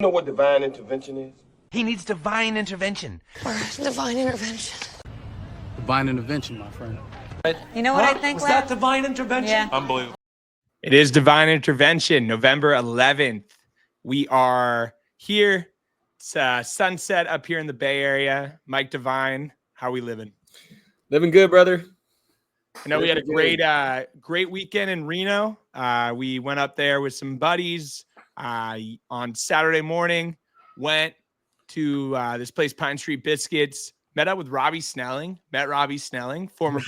You know what divine intervention is? He needs divine intervention. Or divine intervention. Divine intervention, my friend. You know what I think? Was that divine intervention? Yeah. Unbelievable. It is Divine Intervention, November 11th. We are here. It's sunset up here in the Bay Area. Mike Devine, how we living? Living good, brother. I know we had a great weekend in Reno. We went up there with some buddies on Saturday morning. Went to this place, Pine Street Biscuits. Met up with Robbie Snelling. Former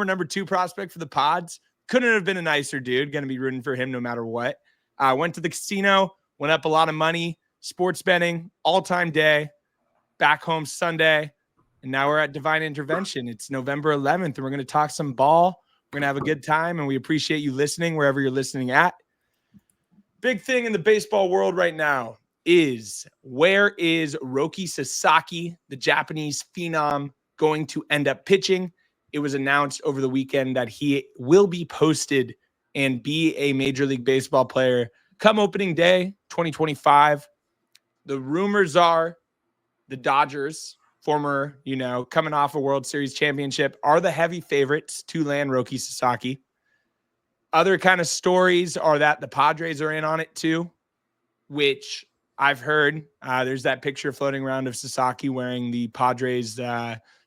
number 2 prospect for the Pods. Couldn't have been a nicer dude. Going to be rooting for him no matter what. Went to the casino. Went up a lot of money. Sports betting. All-time day. Back home Sunday. And now we're at Divine Intervention. It's November 11th, and we're going to talk some ball. We're going to have a good time, and we appreciate you listening wherever you're listening at. Big thing in the baseball world right now is, where is Roki Sasaki, the Japanese phenom, going to end up pitching? It was announced over the weekend that he will be posted and be a Major League Baseball player come opening day 2025. The rumors are the Dodgers, former, coming off a World Series championship, are the heavy favorites to land Roki Sasaki. Other kind of stories are that the Padres are in on it too, which I've heard. There's that picture floating around of Sasaki wearing the Padres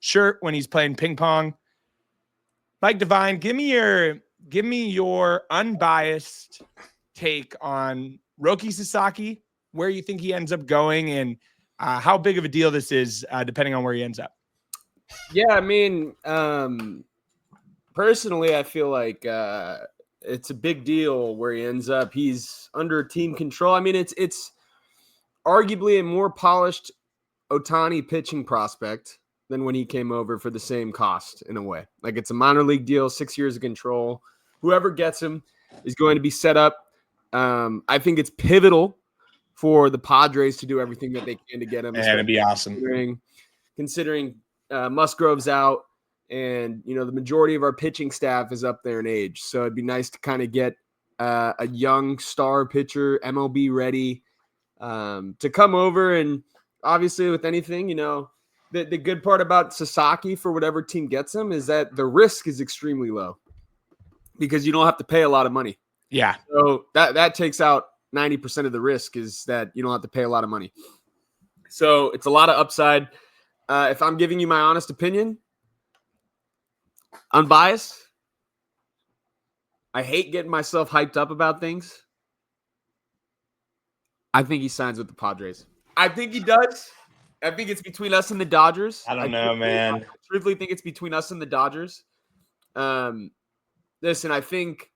shirt when he's playing ping pong. Mike Devine, give me your unbiased take on Roki Sasaki, where you think he ends up going, and how big of a deal this is, depending on where he ends up. Yeah, I mean, personally, I feel like it's a big deal where he ends up. He's under team control. I mean, it's arguably a more polished Ohtani pitching prospect than when he came over for the same cost, in a way. Like, it's a minor league deal, 6 years of control. Whoever gets him is going to be set up. I think it's pivotal for the Padres to do everything that they can to get him. And it'd be awesome. Considering Musgrove's out, and the majority of our pitching staff is up there in age, so it'd be nice to kind of get a young star pitcher, MLB ready, to come over. And obviously, with anything, the good part about Sasaki, for whatever team gets him, is that the risk is extremely low because you don't have to pay a lot of money. Yeah. So that takes out 90% of the risk, is that you don't have to pay a lot of money. So it's a lot of upside. If I'm giving you my honest opinion, unbiased, I hate getting myself hyped up about things. I think he signs with the Padres. I think he does. I think it's between us and the Dodgers. I don't know, man. I truthfully think it's between us and the Dodgers. Listen, I think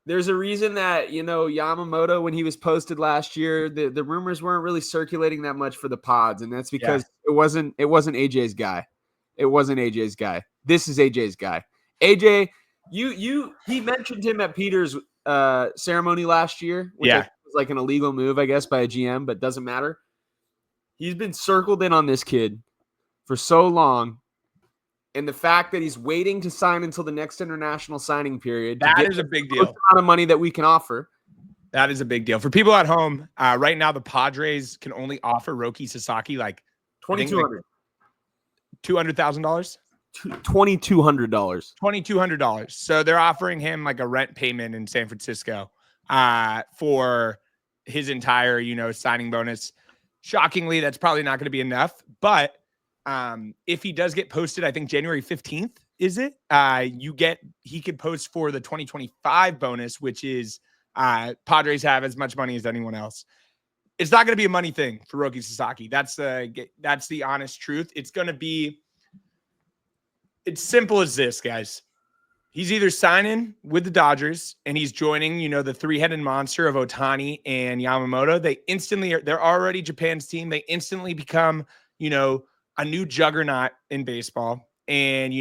there's a reason that, Yamamoto, when he was posted last year, the rumors weren't really circulating that much for the Pods, and that's because it wasn't AJ's guy. It wasn't AJ's guy. This is AJ's guy. AJ, he mentioned him at Peter's ceremony last year, which was like an illegal move, I guess, by a GM, but doesn't matter. He's been circled in on this kid for so long. And the fact that he's waiting to sign until the next international signing period. That is a big deal. The amount of money that we can offer. That is a big deal. For people at home, right now, the Padres can only offer Roki Sasaki like $2,200. $200,000? $2,200. $2,200. So they're offering him like a rent payment in San Francisco for his entire, signing bonus. Shockingly, that's probably not going to be enough. But if he does get posted, I think January 15th, is it? He could post for the 2025 bonus, which is Padres have as much money as anyone else. It's not going to be a money thing for Roki Sasaki. That's the honest truth. It's simple as this, guys. He's either signing with the Dodgers and he's joining, the three-headed monster of Ohtani and Yamamoto. They're already Japan's team. They instantly become, a new juggernaut in baseball. And,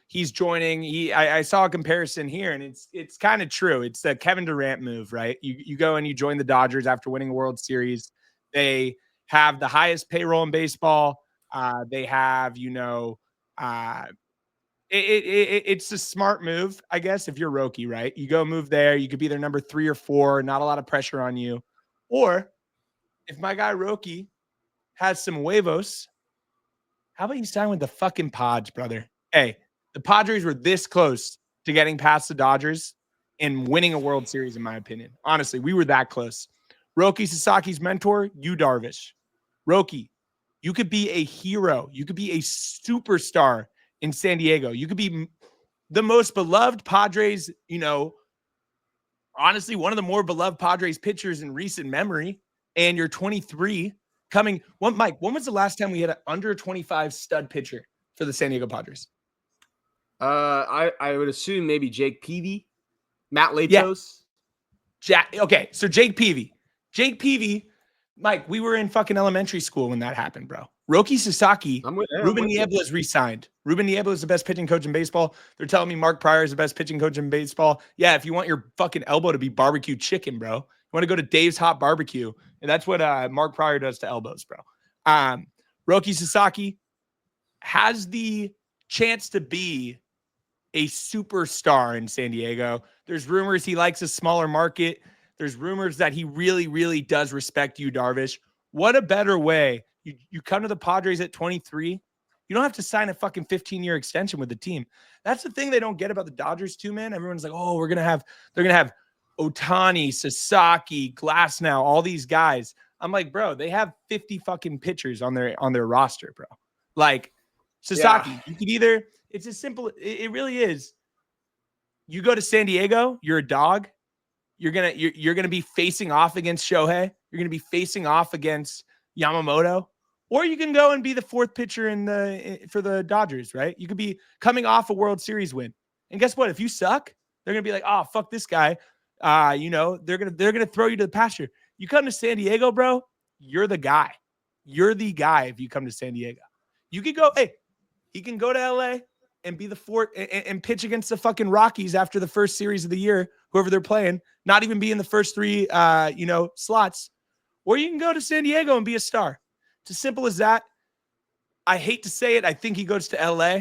he's joining. I saw a comparison here, and it's kind of true. It's the Kevin Durant move, right? You go and you join the Dodgers after winning a World Series. They have the highest payroll in baseball. They have, it's a smart move, I guess, if you're Roki, right? You go move there. You could be their number 3 or 4, not a lot of pressure on you. Or if my guy Roki has some huevos, how about you sign with the fucking Pods, brother? Hey, the Padres were this close to getting past the Dodgers and winning a World Series, in my opinion. Honestly, we were that close. Roki Sasaki's mentor, Yu Darvish. Roki, you could be a hero. You could be a superstar in San Diego. You could be the most beloved Padres, honestly, one of the more beloved Padres pitchers in recent memory. And you're 23 Mike, when was the last time we had an under 25 stud pitcher for the San Diego Padres? I would assume maybe Jake Peavy, Matt Latos. Yeah. So Jake Peavy, Mike, we were in fucking elementary school when that happened, bro. Roki Sasaki, Ruben Niebla is re-signed. Ruben Niebla is the best pitching coach in baseball. They're telling me Mark Pryor is the best pitching coach in baseball. Yeah, if you want your fucking elbow to be barbecue chicken, bro, you want to go to Dave's Hot Barbecue, and that's what Mark Pryor does to elbows, bro. Roki Sasaki has the chance to be a superstar in San Diego. There's rumors he likes a smaller market. There's rumors that he really, really does respect Yu Darvish. What a better way. You come to the Padres at 23. You don't have to sign a fucking 15-year extension with the team. That's the thing they don't get about the Dodgers too, man. Everyone's like, oh, they're going to have Ohtani, Sasaki, Glasnow, all these guys. I'm like, bro, they have 50 fucking pitchers on their roster, bro. Like Sasaki, You could either, it's as simple, it really is. You go to San Diego, you're a dog. You're gonna be facing off against Shohei. You're gonna be facing off against Yamamoto, or you can go and be the fourth pitcher for the Dodgers, right? You could be coming off a World Series win, and guess what? If you suck, they're gonna be like, "Oh, fuck this guy." They're gonna throw you to the pasture. You come to San Diego, bro. You're the guy. You're the guy. If you come to San Diego, you could go. Hey, he can go to LA and be the fourth and pitch against the fucking Rockies after the first series of the year, whoever they're playing, not even be in the first three, slots. Or you can go to San Diego and be a star. It's as simple as that. I hate to say it. I think he goes to LA.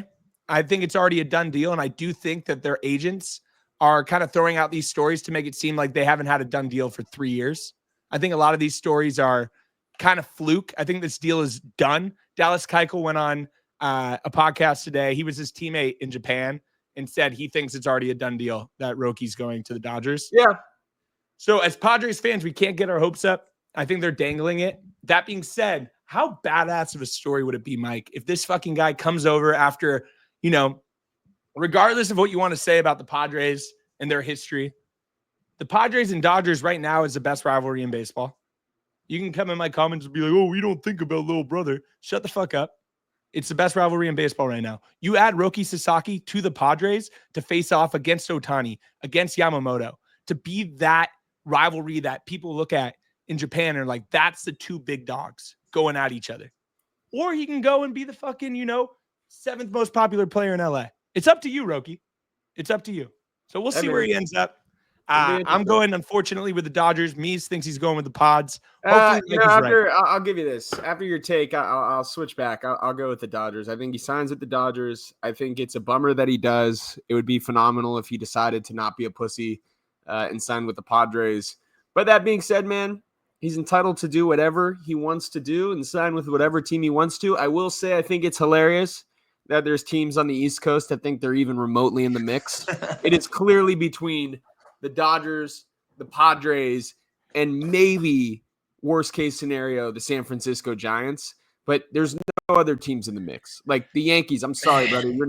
I think it's already a done deal. And I do think that their agents are kind of throwing out these stories to make it seem like they haven't had a done deal for 3 years. I think a lot of these stories are kind of fluke. I think this deal is done. Dallas Keuchel went on a podcast today. He was his teammate in Japan and said he thinks it's already a done deal that Roki's going to the Dodgers. Yeah. So as Padres fans, we can't get our hopes up. I think they're dangling it. That being said, how badass of a story would it be, Mike, if this fucking guy comes over after, regardless of what you want to say about the Padres and their history, the Padres and Dodgers right now is the best rivalry in baseball. You can come in my comments and be like, oh, we don't think about little brother. Shut the fuck up. It's the best rivalry in baseball right now. You add Roki Sasaki to the Padres to face off against Ohtani, against Yamamoto, to be that rivalry that people look at in Japan and are like, that's the two big dogs going at each other. Or he can go and be the fucking, seventh most popular player in LA. It's up to you, Roki. It's up to you. So we'll see where he ends up. I'm going, unfortunately, with the Dodgers. Mees thinks he's going with the Pods. I'll give you this. After your take, I'll switch back. I'll go with the Dodgers. I think he signs with the Dodgers. I think it's a bummer that he does. It would be phenomenal if he decided to not be a pussy and sign with the Padres. But that being said, man, he's entitled to do whatever he wants to do and sign with whatever team he wants to. I will say I think it's hilarious that there's teams on the East Coast that think they're even remotely in the mix. It is clearly between the Dodgers, the Padres, and maybe worst case scenario, the San Francisco Giants. But there's no other teams in the mix. Like the Yankees, I'm sorry, brother. You're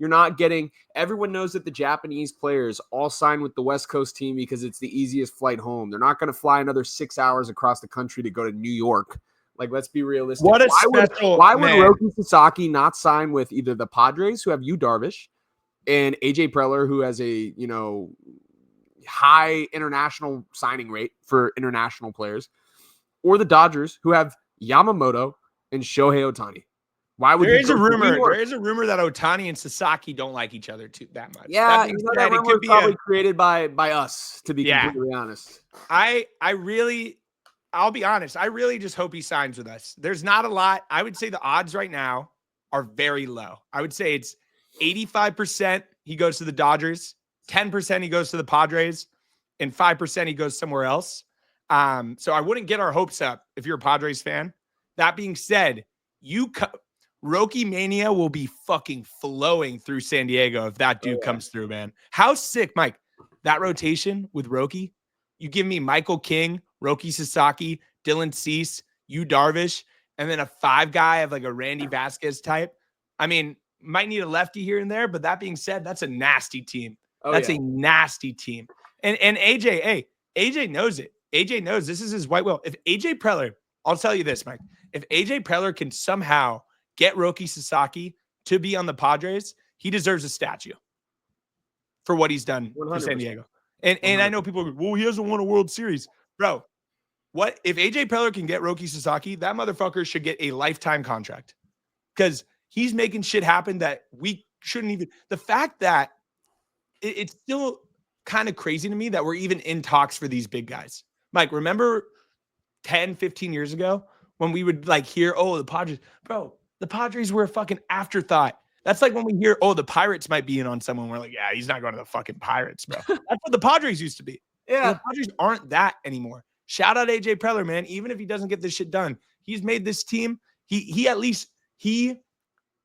not getting – everyone knows that the Japanese players all sign with the West Coast team because it's the easiest flight home. They're not going to fly another 6 hours across the country to go to New York. Like, let's be realistic. Why would Roki Sasaki not sign with either the Padres, who have Yu Darvish, and AJ Preller, who has a, high international signing rate for international players, or the Dodgers, who have Yamamoto and Shohei Ohtani? Why would there is a rumor that Ohtani and Sasaki don't like each other that much. Yeah, that rumor was probably created by us, to be completely honest. I'll be honest. I really just hope he signs with us. There's not a lot. I would say the odds right now are very low. I would say it's 85% he goes to the Dodgers, 10% he goes to the Padres, and 5% he goes somewhere else. So I wouldn't get our hopes up if you're a Padres fan. That being said, Roki Mania will be fucking flowing through San Diego if that dude comes through, man. How sick, Mike, that rotation with Roki. You give me Michael King, Roki Sasaki, Dylan Cease, Yu Darvish, and then a 5 guy of like a Randy Vasquez type. I mean, might need a lefty here and there, but that being said, that's a nasty team. That's a nasty team. And AJ, hey, AJ knows it. AJ knows this is his white will. If AJ Preller, I'll tell you this, Mike. If AJ Preller can somehow get Roki Sasaki to be on the Padres, he deserves a statue for what he's done 100%. For San Diego. And I know people go, well, he hasn't won a World Series. Bro, what if AJ Preller can get Roki Sasaki? That motherfucker should get a lifetime contract because he's making shit happen that we shouldn't even. The fact that it's still kind of crazy to me that we're even in talks for these big guys. Mike, remember 10, 15 years ago when we would like hear, oh, the Padres, bro, the Padres were a fucking afterthought. That's like when we hear, oh, the Pirates might be in on someone. We're like, yeah, he's not going to the fucking Pirates, bro. That's what the Padres used to be. Yeah. The Padres aren't that anymore. Shout out AJ Preller, man. Even if he doesn't get this shit done, he's made this team. He at least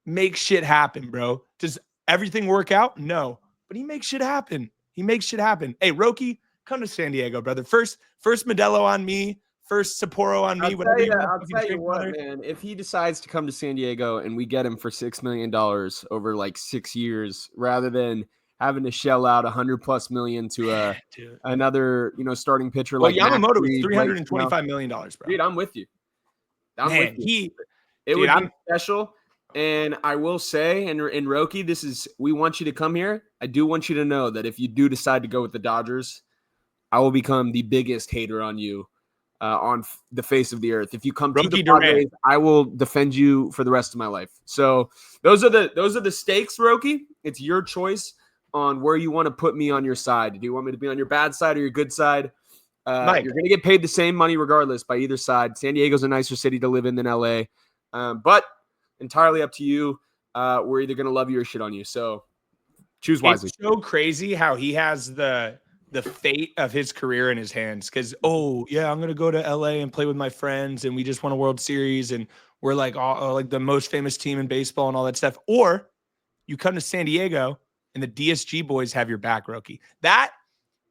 makes shit happen, bro. Does everything work out? No. But he makes shit happen. He makes shit happen. Hey, Roki, come to San Diego, brother. First Modelo on me. First Sapporo on me. I'll tell you what, man. If he decides to come to San Diego and we get him for $6 million over like 6 years, rather than having to shell out $100+ million to another, starting pitcher like Yamamoto is $325 million, bro. Dude, I'm with you. It would be special. And I will say, in Roki, we want you to come here. I do want you to know that if you do decide to go with the Dodgers, I will become the biggest hater on you on the face of the earth. If you come to the Padres, I will defend you for the rest of my life. So those are the stakes, Roki. It's your choice on where you want to put me on your side. Do you want me to be on your bad side or your good side? You're going to get paid the same money regardless by either side. San Diego's a nicer city to live in than LA. But entirely up to you. We're either going to love you or shit on you. So choose wisely. It's so crazy how he has the fate of his career in his hands. Because, I'm going to go to LA and play with my friends, and we just won a World Series, and we're like like the most famous team in baseball and all that stuff. Or you come to San Diego and the DSG boys have your back, Roki. That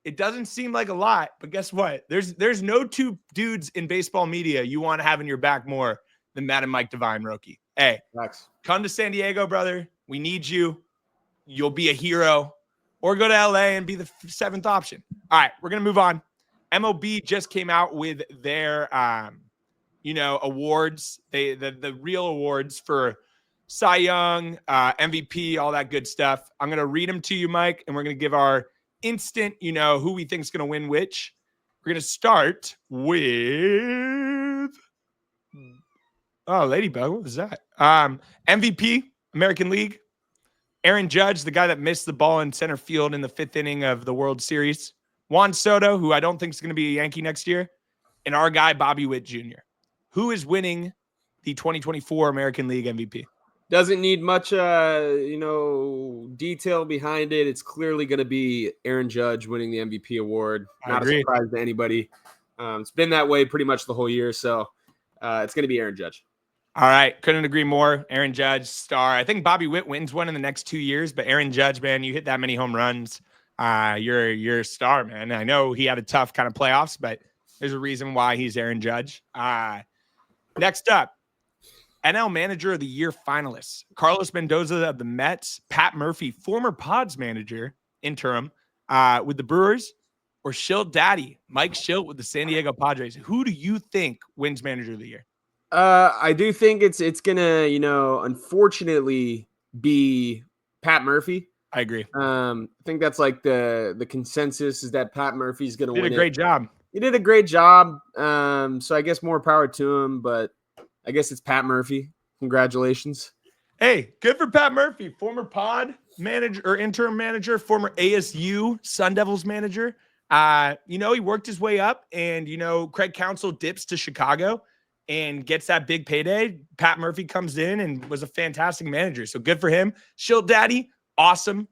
it doesn't seem like a lot, but guess what? There's no two dudes in baseball media you want to have in your back more than Matt and Mike Devine, Roki. Hey, come to San Diego, brother. We need you. You'll be a hero. Or go to LA and be the 7th option. All right, we're going to move on. MLB just came out with their, awards. The real awards for Cy Young, MVP, all that good stuff. I'm going to read them to you, Mike, and we're going to give our instant, who we think is going to win which. We're going to start with... Oh, Ladybug, what was that? MVP, American League. Aaron Judge, the guy that missed the ball in center field in the 5th inning of the World Series. Juan Soto, who I don't think is going to be a Yankee next year. And our guy, Bobby Witt Jr. Who is winning the 2024 American League MVP? Doesn't need much, detail behind it. It's clearly going to be Aaron Judge winning the MVP award. Not a surprise to anybody. It's been that way pretty much the whole year. So it's going to be Aaron Judge. All right. Couldn't agree more. Aaron Judge, star. I think Bobby Witt wins one in the next 2 years, but Aaron Judge, man, you hit that many home runs. You're a star, man. I know he had a tough kind of playoffs, but there's a reason why he's Aaron Judge. Next up, NL Manager of the Year finalists. Carlos Mendoza of the Mets, Pat Murphy, former Pods manager, interim, with the Brewers, or Schilt Daddy, Mike Schilt with the San Diego Padres. Who do you think wins Manager of the Year? I do think it's gonna, unfortunately be Pat Murphy. I agree. I think that's like the consensus is that Pat Murphy's gonna win. He did a great job. He did a great job. So I guess more power to him, but I guess it's Pat Murphy. Congratulations. Hey, good for Pat Murphy, former Pod manager or interim manager, former ASU Sun Devils manager. He worked his way up, and Craig Counsell dips to Chicago and gets that big payday. Pat Murphy comes in and was a fantastic manager. So good for him. Schilt Daddy, awesome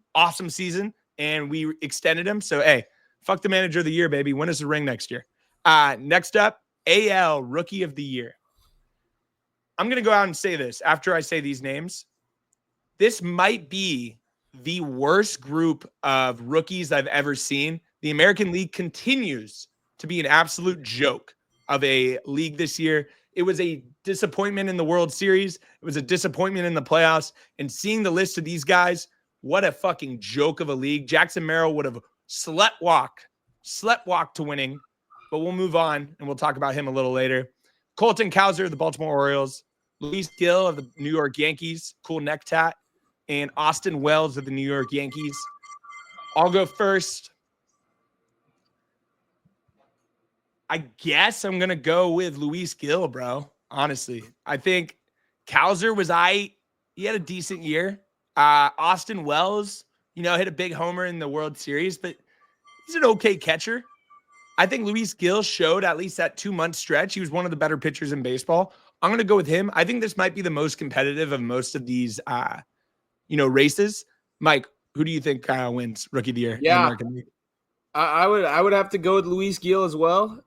season. And we extended him. So, hey, fuck the Manager of the Year, baby. Win us a ring next year. Next up, AL Rookie of the Year. I'm going to go out and say this after I say these names. This might be the worst group of rookies I've ever seen. The American League continues to be an absolute joke of a league this year. It was a disappointment in the World Series. It was a disappointment in the playoffs. And seeing the list of these guys, what a fucking joke of a league. Jackson Merrill would have slept walk to winning, but we'll move on and we'll talk about him a little later. Colton Cowser of the Baltimore Orioles, Luis Gill of the New York Yankees, cool neck tat, and Austin Wells of the New York Yankees. I'll go first. I guess I'm going to go with Luis Gill, bro. Honestly, I think Cowser he had a decent year. Austin Wells, hit a big homer in the World Series, but he's an okay catcher. I think Luis Gill showed at least that 2-month stretch. He was one of the better pitchers in baseball. I'm going to go with him. I think this might be the most competitive of most of these, races. Mike, who do you think wins Rookie of the Year in the American League? I would have to go with Luis Gill as well.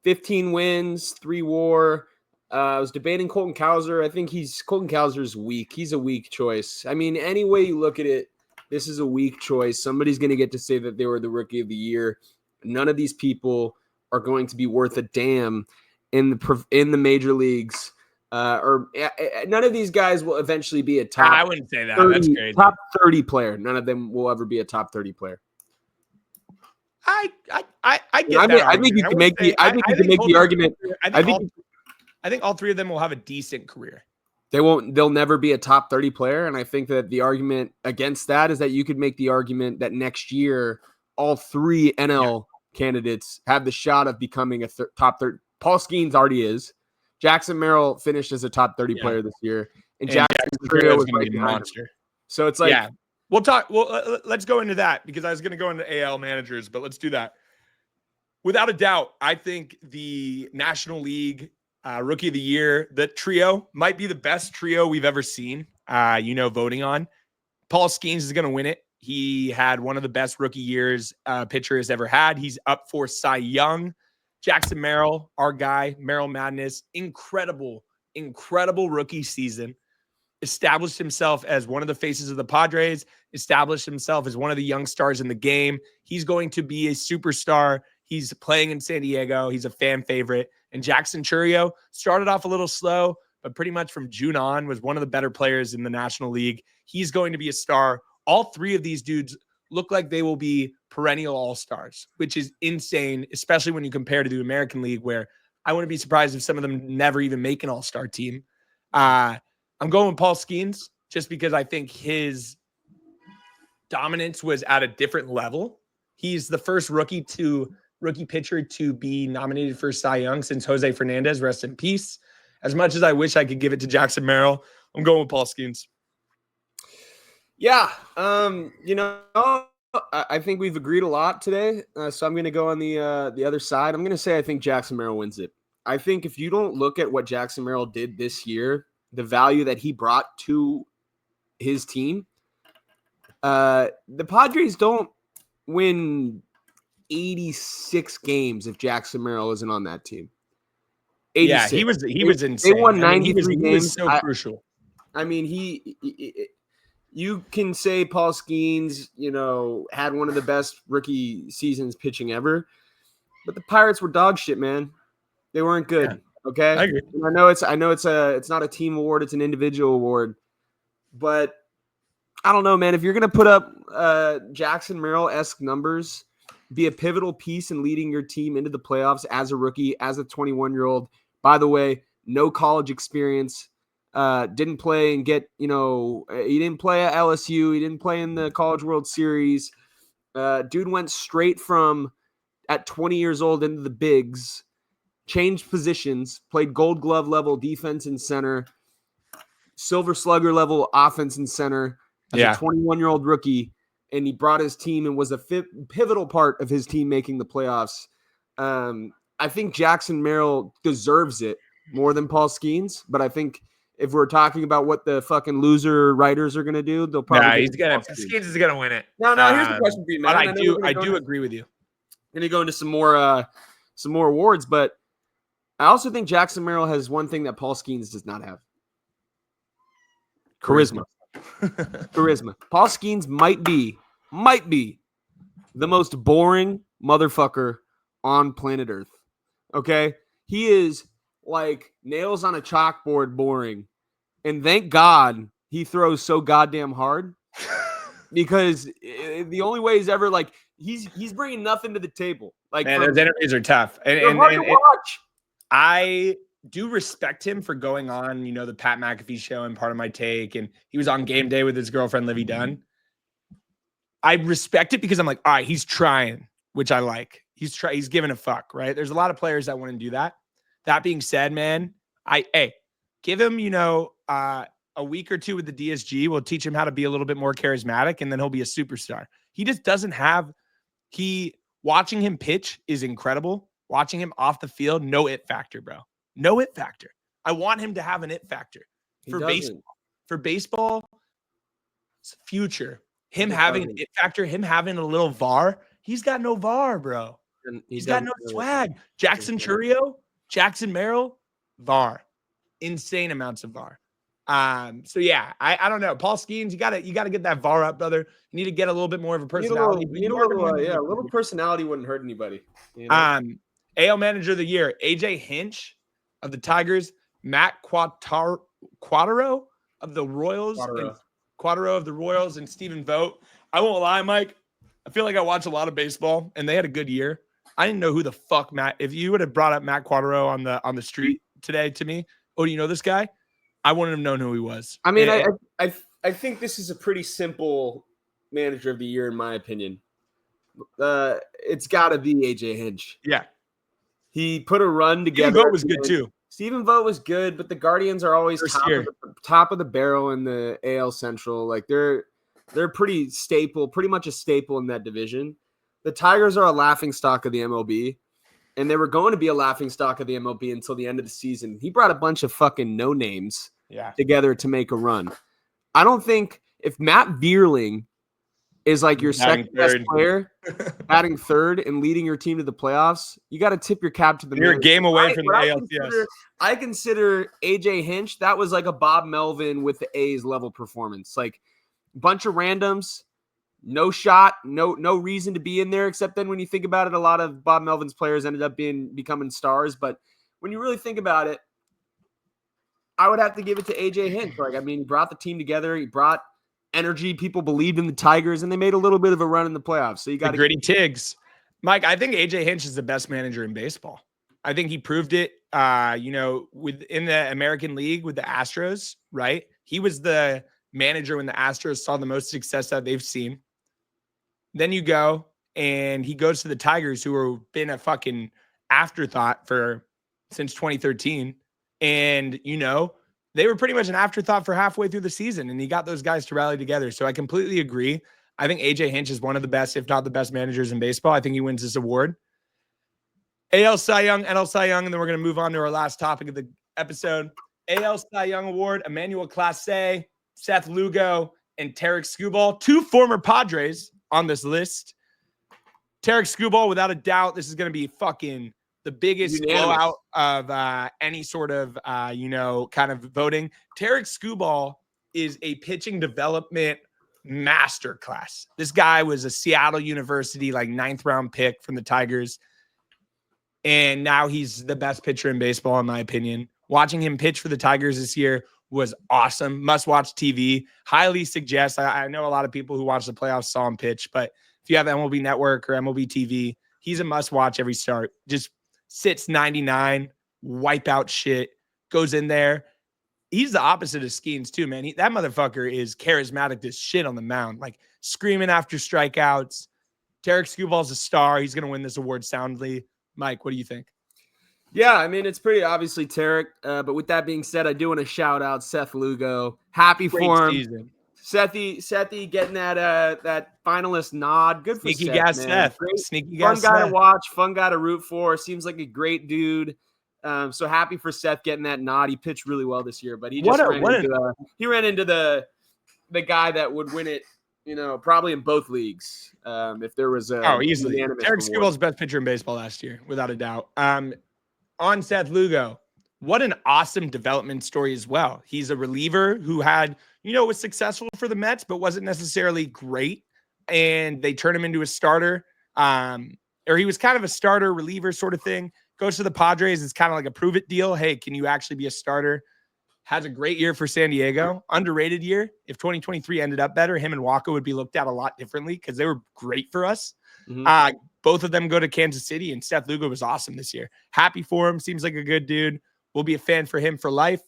15 wins, 3 WAR. I was debating Colton Cowser. I think Colton Cowser's weak. He's a weak choice. I mean, any way you look at it, this is a weak choice. Somebody's going to get to say that they were the Rookie of the Year. None of these people are going to be worth a damn in the major leagues. Or none of these guys will eventually be a top. I wouldn't say that. 30, That's crazy. Top 30 player. None of them will ever be a top 30 player. I get that. I think you can make the argument. I think all three of them will have a decent career. They'll never be a top 30 player. And I think that the argument against that is that you could make the argument that next year, all 3 NL candidates have the shot of becoming a top 30. Paul Skeens already is. Jackson Merrill finished as a top 30 player this year. And Jackson Trio was right behind him. So it's like, we'll talk. Well, let's go into that because I was going to go into AL managers, but let's do that. Without a doubt, I think the National League Rookie of the Year, the trio might be the best trio we've ever seen, voting on. Paul Skeens is going to win it. He had one of the best rookie years pitcher has ever had. He's up for Cy Young. Jackson Merrill, our guy, Merrill Madness, incredible rookie season. Established himself as one of the faces of the Padres, established himself as one of the young stars in the game. He's going to be a superstar. He's playing in San Diego. He's a fan favorite. And Jackson Chourio started off a little slow, but pretty much from June on was one of the better players in the National League. He's going to be a star. All 3 of these dudes look like they will be perennial all-stars, which is insane, especially when you compare to the American League, where I wouldn't be surprised if some of them never even make an all-star team. I'm going with Paul Skeens just because I think his dominance was at a different level. He's the first rookie pitcher to be nominated for Cy Young since Jose Fernandez, rest in peace. As much as I wish I could give it to Jackson Merrill, I'm going with Paul Skeens. Yeah. I think we've agreed a lot today. So I'm going to go on the other side. I'm going to say I think Jackson Merrill wins it. I think if you don't look at what Jackson Merrill did this year, the value that he brought to his team, the Padres don't win 86 games if Jackson Merrill isn't on that team. 86. Yeah, he was insane. They won 93 games. He was so crucial. I mean, you can say Paul Skeens, had one of the best rookie seasons pitching ever, but the Pirates were dog shit, man. They weren't good. Yeah, okay. I agree. I know it's not a team award. It's an individual award, but I don't know, man. If you're going to put up Jackson Merrill-esque numbers, be a pivotal piece in leading your team into the playoffs as a rookie, as a 21-year-old, by the way, no college experience, didn't play and get, he didn't play at LSU. He didn't play in the College World Series. Dude went straight from at 20 years old into the bigs, changed positions, played Gold Glove level defense and center, Silver Slugger level offense and center as a 21-year-old rookie, and he brought his team and was a pivotal part of his team making the playoffs. I think Jackson Merrill deserves it more than Paul Skeens, but I think if we're talking about what the fucking loser writers are going to do, they'll probably Skeens is going to win it. No, here's the question for you, man. But I do agree with you. Going to go into some more some more awards. But I also think Jackson Merrill has one thing that Paul Skeens does not have. Charisma. Charisma. Paul Skeens might be the most boring motherfucker on planet Earth. Okay? He is like nails on a chalkboard boring. And thank God he throws so goddamn hard because the only way he's ever like he's bringing nothing to the table. Like, man, those interviews are tough. They're hard to watch. I do respect him for going on, the Pat McAfee show and Part of My Take, and he was on Game Day with his girlfriend Livy Dunn. I respect it because I'm like, all right, he's trying, which I like. He's giving a fuck, right? There's a lot of players that wouldn't do that. That being said, man, give him, a week or two with the DSG. We'll teach him how to be a little bit more charismatic, and then he'll be a superstar. He just doesn't have. Watching him pitch is incredible. Watching him off the field, no it factor, bro. No it factor. I want him to have an it factor for baseball. For baseball, future. Him having an it factor, him having a little VAR. He's got no VAR, bro. He's got no swag. Jackson Churio, Jackson Merrill, VAR. Insane amounts of VAR. So yeah, I don't know. Paul Skeens, you gotta get that VAR up, brother. You need to get a little bit more of a personality. A little personality wouldn't hurt anybody. AL Manager of the Year, AJ Hinch of the Tigers, Matt Quattaro of the Royals, Quattaro of the Royals, and Stephen Vogt. I won't lie, Mike. I feel like I watch a lot of baseball, and they had a good year. I didn't know who the fuck Matt. If you would have brought up Matt Quattaro on the street today to me, oh, do you know this guy? I wouldn't have known who he was. I mean, I think this is a pretty simple Manager of the Year in my opinion. It's got to be AJ Hinch. Yeah. He put a run together. Stephen Vogt was good too. Stephen Vogt was good, but the Guardians are always top of the barrel in the AL Central. Like they're pretty much a staple in that division. The Tigers are a laughingstock of the MLB, and they were going to be a laughingstock of the MLB until the end of the season. He brought a bunch of fucking no names together to make a run. I don't think if Matt Vierling is like your second best player, batting third and leading your team to the playoffs, you got to tip your cap to the You're a game away from the ALCS. I consider AJ Hinch, that was like a Bob Melvin with the A's level performance. Like a bunch of randoms, no shot, no reason to be in there, except then when you think about it, a lot of Bob Melvin's players ended up becoming stars. But when you really think about it, I would have to give it to AJ Hinch. Like, I mean, he brought the team together. He brought energy. People believed in the Tigers, and they made a little bit of a run in the playoffs. So you got gritty Tigs. Mike, I think AJ Hinch is the best manager in baseball. I think he proved it, within the American League with the Astros, right? He was the manager when the Astros saw the most success that they've seen. Then you go and he goes to the Tigers, who have been a fucking afterthought since 2013. And, they were pretty much an afterthought for halfway through the season, and he got those guys to rally together. So I completely agree. I think AJ Hinch is one of the best, if not the best managers in baseball. I think he wins this award. AL Cy Young, NL Cy Young, and then we're going to move on to our last topic of the episode. AL Cy Young Award, Emmanuel Clase, Seth Lugo, and Tarek Skubal, 2 former Padres on this list. Tarek Skubal, without a doubt, this is going to be fucking the biggest blowout of any sort of, kind of voting. Tarek Skubal is a pitching development masterclass. This guy was a Seattle University, 9th round pick from the Tigers. And now he's the best pitcher in baseball, in my opinion. Watching him pitch for the Tigers this year was awesome. Must watch TV. Highly suggest. I know a lot of people who watch the playoffs saw him pitch, but if you have MLB Network or MLB TV, he's a must watch every start. Just sits 99, wipe out shit, goes in there. He's the opposite of Skeens too, man. That motherfucker is charismatic as shit on the mound, screaming after strikeouts. Tarek Skubal's a star. He's going to win this award soundly. Mike, what do you think? Yeah, I mean, it's pretty obviously Tarek. But with that being said, I do want to shout out Seth Lugo. Happy for him. Season. Sethy getting that finalist nod. Good for Sneaky Seth, gas man. Seth. Great, Sneaky fun gas guy Seth. to watch, fun guy to root for. Seems like a great dude. So happy for Seth getting that nod. He pitched really well this year, but he just ran into the guy that would win it probably in both leagues. If there was easily. unanimous Derek award. Skibell's best pitcher in baseball last year, without a doubt. On Seth Lugo, what an awesome development story as well. He's a reliever who was successful for the Mets, but wasn't necessarily great. And they turned him into a starter. Or he was kind of a starter reliever sort of thing. Goes to the Padres. It's kind of like a prove it deal. Hey, can you actually be a starter? Has a great year for San Diego. Underrated year. If 2023 ended up better, him and Waka would be looked at a lot differently because they were great for us. Mm-hmm. Both of them go to Kansas City, and Seth Lugo was awesome this year. Happy for him. Seems like a good dude. We'll be a fan for him for life.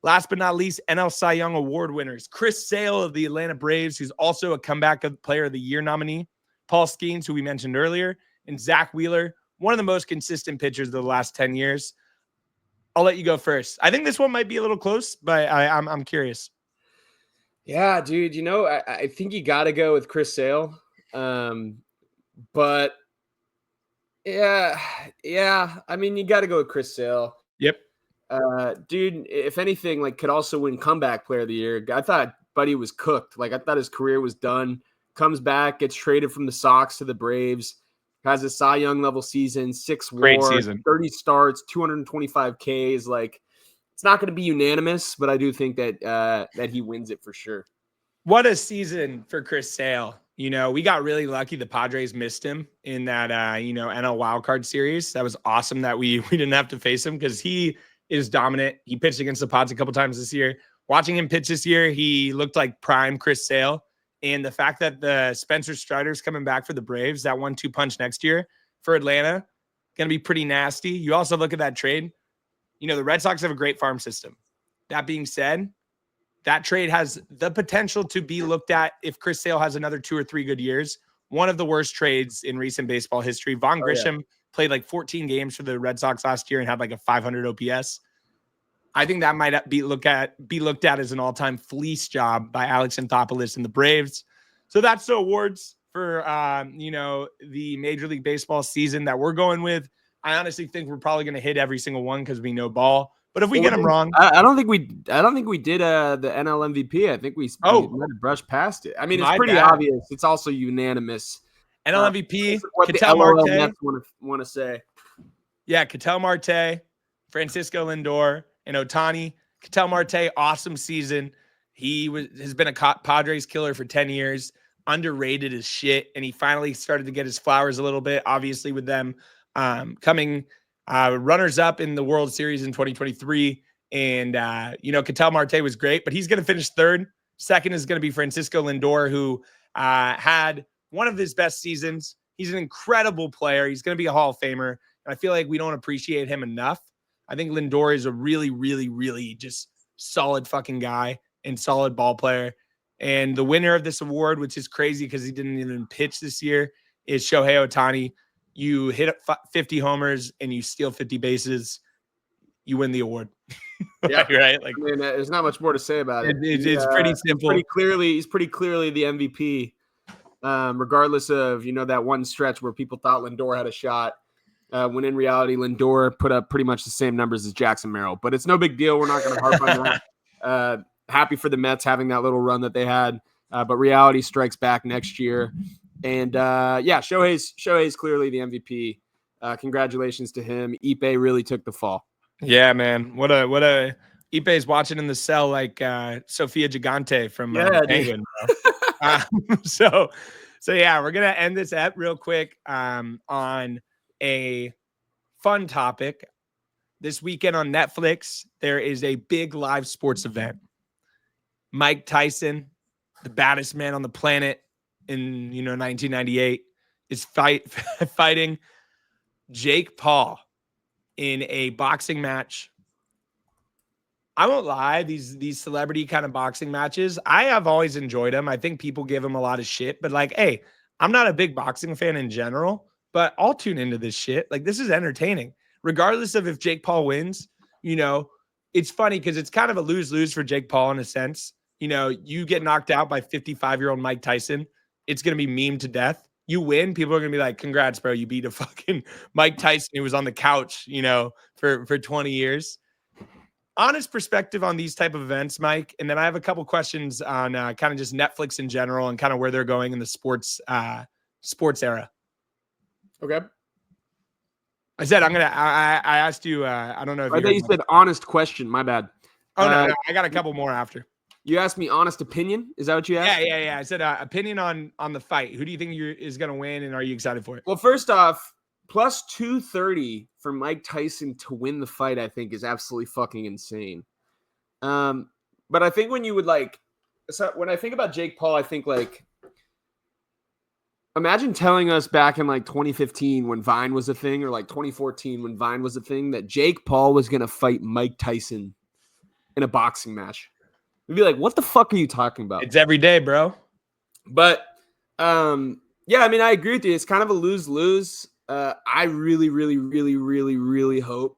Last but not least, NL Cy Young Award winners. Chris Sale of the Atlanta Braves, who's also a comeback player of the year nominee. Paul Skeens, who we mentioned earlier, and Zach Wheeler, one of the most consistent pitchers of the last 10 years. I'll let you go first. I think this one might be a little close, but I'm curious. Yeah, dude. I think you got to go with Chris Sale. But yeah. I mean, you got to go with Chris Sale. Yep. Dude, if anything, could also win comeback player of the year. I thought Buddy was cooked. I thought his career was done. Comes back, gets traded from the Sox to the Braves. Has a Cy Young level season, 6 Great WAR, season. 30 starts, 225 Ks. It's not going to be unanimous, but I do think that he wins it for sure. What a season for Chris Sale. We got really lucky. The Padres missed him in that, NL wildcard series. That was awesome that we didn't have to face him because he is dominant. He pitched against the Pods a couple times this year. Watching him pitch this year, he looked like prime Chris Sale. And the fact that the Spencer Strider's coming back for the Braves, that 1-2 punch next year for Atlanta, going to be pretty nasty. You also look at that trade. The Red Sox have a great farm system. That being said, that trade has the potential to be looked at if Chris Sale has another 2 or 3 good years. One of the worst trades in recent baseball history. Vaughn Grisham played 14 games for the Red Sox last year and had a 500 OPS. I think that might be looked at as an all-time fleece job by Alex Anthopoulos and the Braves. So that's the awards for the Major League Baseball season that we're going with. I honestly think we're probably going to hit every single one because we know ball. But if we get them wrong, I don't think we did the NL MVP. I think we might have brushed past it. I mean, it's pretty obvious. It's also unanimous. NL MVP, what Ketel the LOL Marte. Mets want to say. Yeah, Ketel Marte, Francisco Lindor, and Ohtani. Ketel Marte, awesome season. He has been a Padres killer for 10 years, underrated as shit, and he finally started to get his flowers a little bit, obviously, with them coming runners-up in the World Series in 2023. And, Ketel Marte was great, but he's going to finish third. Second is going to be Francisco Lindor, who had one of his best seasons. He's an incredible player. He's going to be a Hall of Famer, and I feel like we don't appreciate him enough. I think Lindor is a really, really, really just solid fucking guy and solid ball player. And the winner of this award, which is crazy because he didn't even pitch this year, is Shohei Ohtani. You hit 50 homers and you steal 50 bases, you win the award. Yeah, right. There's not much more to say about it. It's pretty simple. He's pretty clearly the MVP, regardless of that one stretch where people thought Lindor had a shot. When in reality, Lindor put up pretty much the same numbers as Jackson Merrill. But it's no big deal. We're not going to harp on that. Happy for the Mets having that little run that they had. But reality strikes back next year. And, Shohei's clearly the MVP. Congratulations to him. Ipe really took the fall. Yeah, man. What a Ipe's watching in the cell like Sofia Gigante from Penguin. So yeah, we're going to end this ep real quick on a fun topic. This weekend on Netflix, there is a big live sports event. Mike Tyson, the baddest man on the planet in 1998, is fighting Jake Paul in a boxing match. I won't lie, these celebrity kind of boxing matches, I have always enjoyed them. I think people give them a lot of shit, but hey, I'm not a big boxing fan in general. But I'll tune into this shit. This is entertaining. Regardless of if Jake Paul wins, it's funny because it's kind of a lose-lose for Jake Paul in a sense. You get knocked out by 55-year-old Mike Tyson. It's going to be memed to death. You win, people are going to be like, congrats, bro. You beat a fucking Mike Tyson who was on the couch, for 20 years. honest perspective on these type of events, Mike. And then I have a couple questions on kind of just Netflix in general and kind of where they're going in the sports era. Okay. I said, I asked you, I don't know if I thought you said honest question. My bad. Oh, no, I got a couple more after. You asked me honest opinion. Is that what you asked? Yeah. I said opinion on the fight. Who do you think is going to win, and are you excited for it? Well, first off, plus 230 for Mike Tyson to win the fight, I think, is absolutely fucking insane. But I think when you would when I think about Jake Paul, I think imagine telling us back in 2015 when Vine was a thing, or 2014 when Vine was a thing, that Jake Paul was going to fight Mike Tyson in a boxing match. We'd be like, what the fuck are you talking about? It's every day, bro. But yeah, I mean, I agree with you. It's kind of a lose-lose. I really, really, really, really, really hope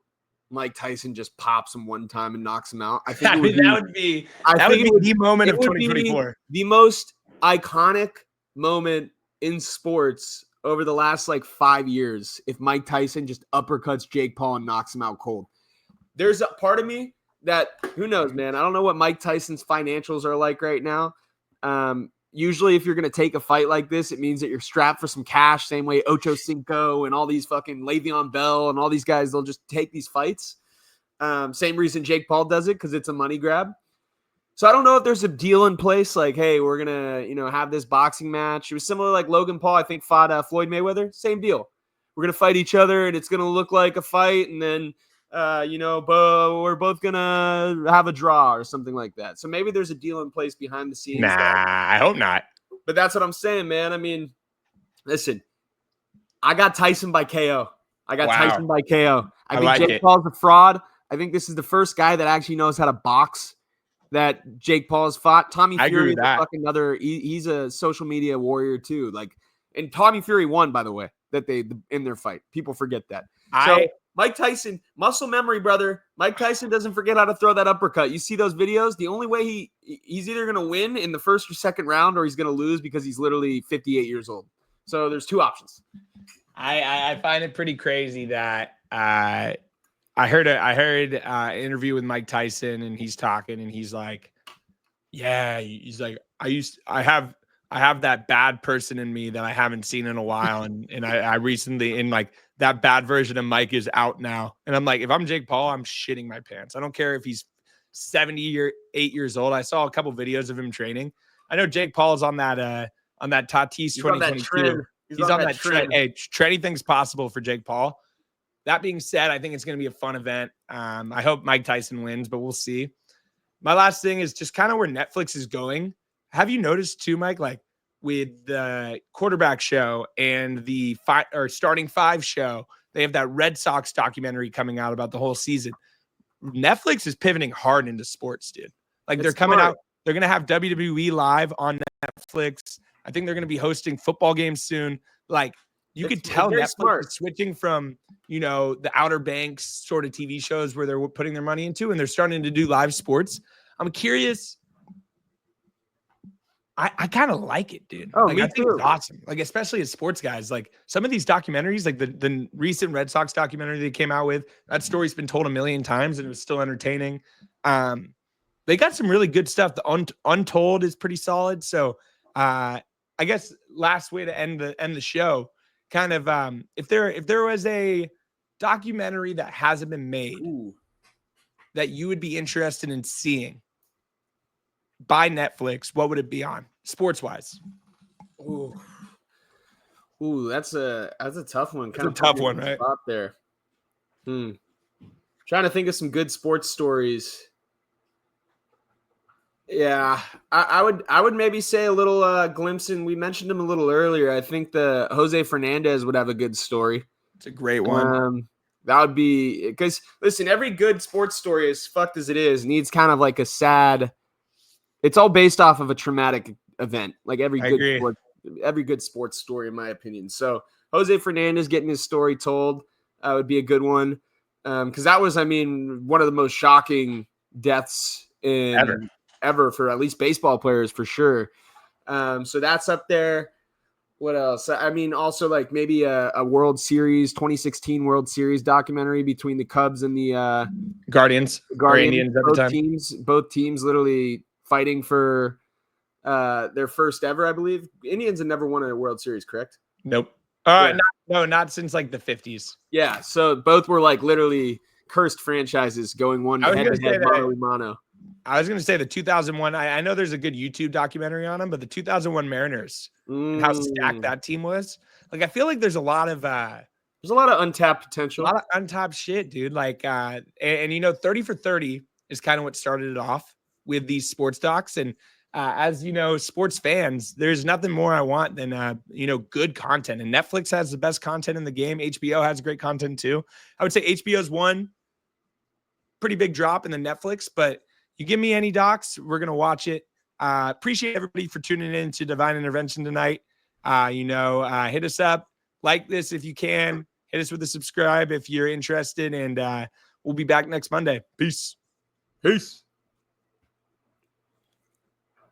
Mike Tyson just pops him one time and knocks him out. I think that would be the moment of 2024. The most iconic moment in sports over the last 5 years if Mike Tyson just uppercuts Jake Paul and knocks him out cold. There's a part of me that, who knows, man? I don't know what Mike Tyson's financials are like right now. Usually if you're going to take a fight like this, it means that you're strapped for some cash, same way Ocho Cinco and all these fucking Le'Veon Bell and all these guys, they'll just take these fights. Same reason Jake Paul does it, because it's a money grab. So I don't know if there's a deal in place like, hey, we're going to, have this boxing match. It was similar like Logan Paul, I think, fought Floyd Mayweather. Same deal. We're going to fight each other and it's going to look like a fight. And then, we're both going to have a draw or something like that. So maybe there's a deal in place behind the scenes. Nah, I hope not. But that's what I'm saying, man. I mean, listen, I got Tyson by KO. Tyson by KO. I think Jake Paul's a fraud. I think this is the first guy that actually knows how to box that Jake Paul's fought. Tommy Fury is fucking another. He's a social media warrior too. And Tommy Fury won, by the way, in their fight. People forget that. So Mike Tyson, muscle memory, brother. Mike Tyson doesn't forget how to throw that uppercut. You see those videos? The only way he's either going to win in the first or second round, or he's going to lose because he's literally 58 years old. So there's two options. I find it pretty crazy that I heard an interview with Mike Tyson, and he's talking, and he's like, yeah, he's like, I have that bad person in me that I haven't seen in a while. And I recently, that bad version of Mike is out now. And I'm like, if I'm Jake Paul, I'm shitting my pants. I don't care if he's 78 years old. I saw a couple videos of him training. I know Jake Paul is on that Tatis 2022. He's on that trend. Hey, anything's possible for Jake Paul. That being said, I think it's going to be a fun event. I hope Mike Tyson wins, but we'll see. My last thing is just kind of where Netflix is going. Have you noticed too, Mike, with the quarterback show and the starting five show, they have that Red Sox documentary coming out about the whole season. Netflix is pivoting hard into sports, dude. They're coming out. They're going to have WWE live on Netflix. I think they're going to be hosting football games soon. You could tell Netflix is switching from, the Outer Banks sort of TV shows where they're putting their money into, and they're starting to do live sports. I'm curious. I kind of like it, dude. Oh, me I think too. It's awesome. Especially as sports guys, some of these documentaries, the recent Red Sox documentary they came out with, that story's been told a million times and it was still entertaining. They got some really good stuff. The Untold is pretty solid. So I guess last way to end the show, kind of if there was a documentary that hasn't been made that you would be interested in seeing by Netflix, what would it be on sports wise? Ooh, that's a tough one. It's a tough one, right? Spot there. Trying to think of some good sports stories. Yeah, I would maybe say a little glimpse in. We mentioned him a little earlier. I think the Jose Fernandez would have a good story. It's a great one. That would be, because listen, every good sports story, as fucked as it is, needs kind of a sad. It's all based off of a traumatic event, every good sports story, in my opinion. So Jose Fernandez getting his story told would be a good one, because that was, one of the most shocking deaths ever for at least baseball players, for sure. So that's up there. What else? I mean, also like maybe a World Series 2016 World Series documentary between the Cubs and the Guardians or Indians at the time. Both teams literally fighting for their first ever, I believe. Indians have never won a World Series, correct? Nope. Not since like the 50s. Yeah, so both were like literally cursed franchises going one head to head, mano a mano. I was going to say the 2001. I know there's a good YouTube documentary on them, but the 2001 Mariners, and how stacked that team was. Like, I feel like there's a lot of untapped potential, a lot of untapped shit, dude. Like, and you know, 30 for 30 is kind of what started it off with these sports docs. And as you know, sports fans, there's nothing more I want than good content. And Netflix has the best content in the game. HBO has great content too. I would say HBO's one pretty big drop in the Netflix, but you give me any docs, we're going to watch it. Appreciate everybody for tuning in to Divine Intervention tonight. Hit us up, like this if you can. Hit us with a subscribe if you're interested, and we'll be back next Monday. Peace.